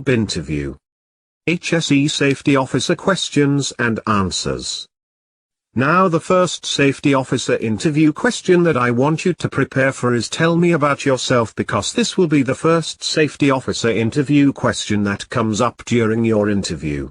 Interview. HSE Safety Officer Questions and Answers. Now the first safety officer interview question that I want you to prepare for is tell me about yourself, because this will be the first safety officer interview question that comes up during your interview.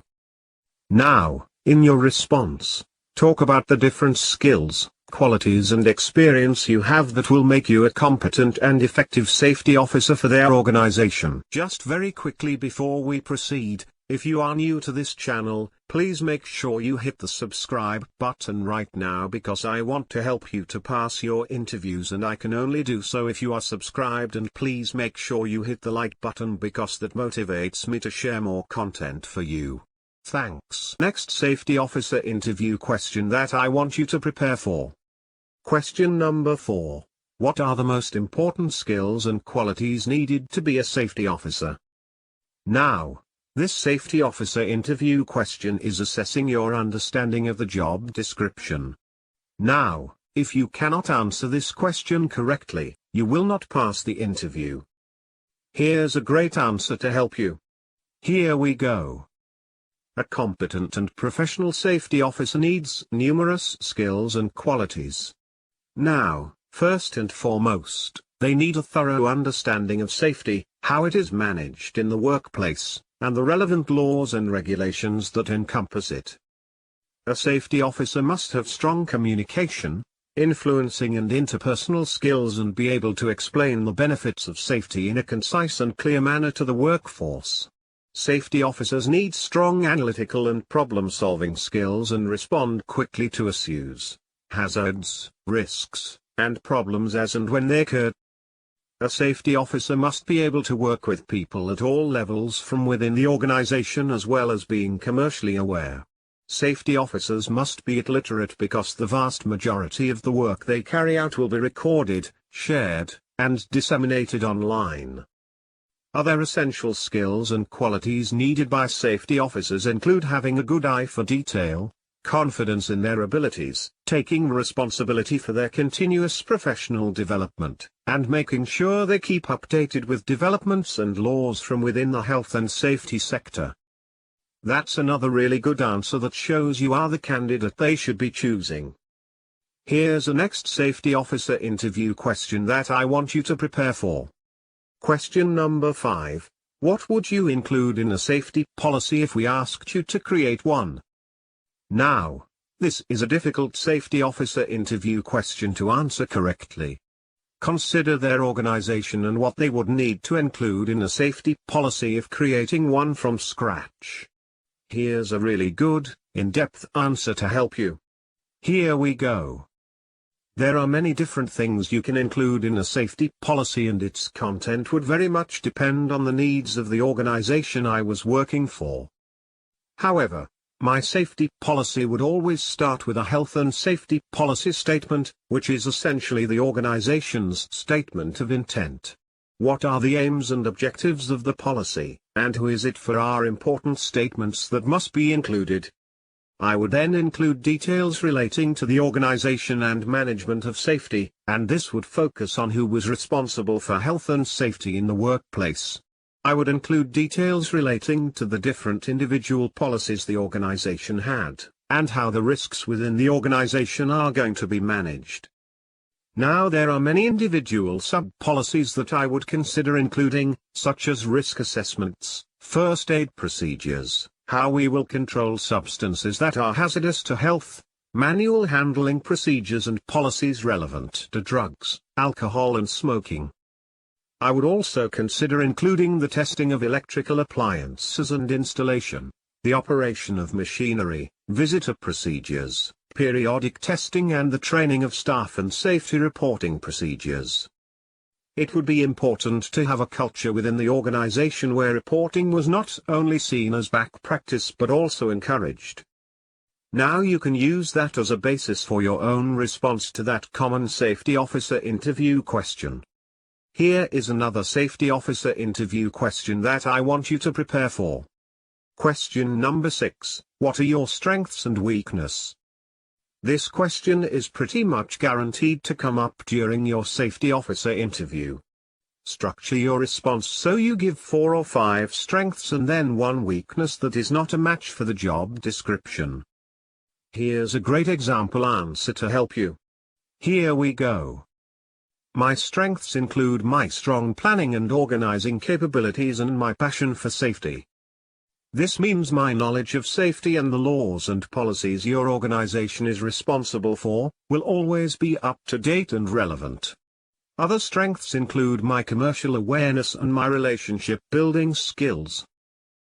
Now, in your response, talk about the different skills, qualities and experience you have that will make you a competent and effective safety officer for their organization. Just very quickly before we proceed, if you are new to this channel, please make sure you hit the subscribe button right now, because I want to help you to pass your interviews, and I can only do so if you are subscribed. And please make sure you hit the like button, because that motivates me to share more content for you. Thanks. Next safety officer interview question that I want you to prepare for. Question number 4. What are the most important skills and qualities needed to be a safety officer? Now, this safety officer interview question is assessing your understanding of the job description. Now, if you cannot answer this question correctly, you will not pass the interview. Here's a great answer to help you. Here we go. A competent and professional safety officer needs numerous skills and qualities. Now, first and foremost, they need a thorough understanding of safety, how it is managed in the workplace, and the relevant laws and regulations that encompass it. A safety officer must have strong communication, influencing and interpersonal skills, and be able to explain the benefits of safety in a concise and clear manner to the workforce. Safety officers need strong analytical and problem-solving skills and respond quickly to issues, hazards, risks, and problems as and when they occur. A safety officer must be able to work with people at all levels from within the organization, as well as being commercially aware. Safety officers must be literate, because the vast majority of the work they carry out will be recorded, shared, and disseminated online. Other essential skills and qualities needed by safety officers include having a good eye for detail, confidence in their abilities, taking responsibility for their continuous professional development, and making sure they keep updated with developments and laws from within the health and safety sector. That's another really good answer that shows you are the candidate they should be choosing. Here's a next safety officer interview question that I want you to prepare for. Question number 5. What would you include in a safety policy if we asked you to create one? Now, this is a difficult safety officer interview question to answer correctly. Consider their organization and what they would need to include in a safety policy if creating one from scratch. Here's a really good, in-depth answer to help you. Here we go. There are many different things you can include in a safety policy, and its content would very much depend on the needs of the organization I was working for. However, my safety policy would always start with a health and safety policy statement, which is essentially the organization's statement of intent. What are the aims and objectives of the policy, and who is it for, are important statements that must be included. I would then include details relating to the organization and management of safety, and this would focus on who was responsible for health and safety in the workplace. I would include details relating to the different individual policies the organization had, and how the risks within the organization are going to be managed. Now there are many individual sub-policies that I would consider including, such as risk assessments, first aid procedures, how we will control substances that are hazardous to health, manual handling procedures and policies relevant to drugs, alcohol and smoking. I would also consider including the testing of electrical appliances and installation, the operation of machinery, visitor procedures, periodic testing and the training of staff and safety reporting procedures. It would be important to have a culture within the organization where reporting was not only seen as best practice but also encouraged. Now you can use that as a basis for your own response to that common safety officer interview question. Here is another safety officer interview question that I want you to prepare for. Question number 6. What are your strengths and weaknesses? This question is pretty much guaranteed to come up during your safety officer interview. Structure your response so you give 4 or 5 strengths and then one weakness that is not a match for the job description. Here's a great example answer to help you. Here we go. My strengths include my strong planning and organizing capabilities and my passion for safety. This means my knowledge of safety and the laws and policies your organization is responsible for will always be up to date and relevant. Other strengths include my commercial awareness and my relationship building skills.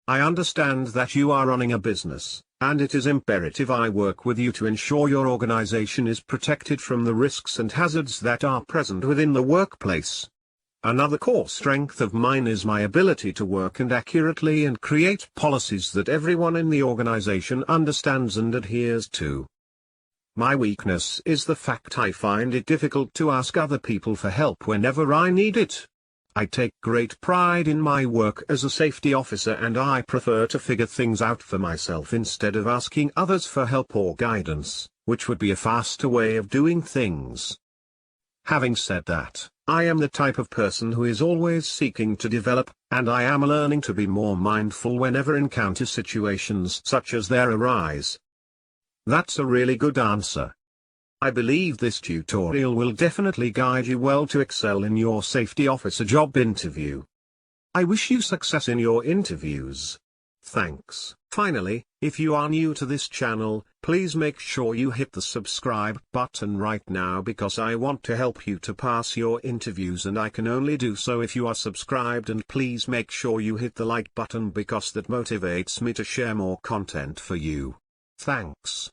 I understand that you are running a business, and it is imperative I work with you to ensure your organization is protected from the risks and hazards that are present within the workplace. Another core strength of mine is my ability to work accurately and create policies that everyone in the organization understands and adheres to. My weakness is the fact I find it difficult to ask other people for help whenever I need it. I take great pride in my work as a safety officer and I prefer to figure things out for myself instead of asking others for help or guidance, which would be a faster way of doing things. Having said that, I am the type of person who is always seeking to develop, and I am learning to be more mindful whenever encounter situations such as there arise. That's a really good answer. I believe this tutorial will definitely guide you well to excel in your safety officer job interview. I wish you success in your interviews. Thanks. Finally, if you are new to this channel, please make sure you hit the subscribe button right now because I want to help you to pass your interviews and I can only do so if you are subscribed, and please make sure you hit the like button because that motivates me to share more content for you. Thanks.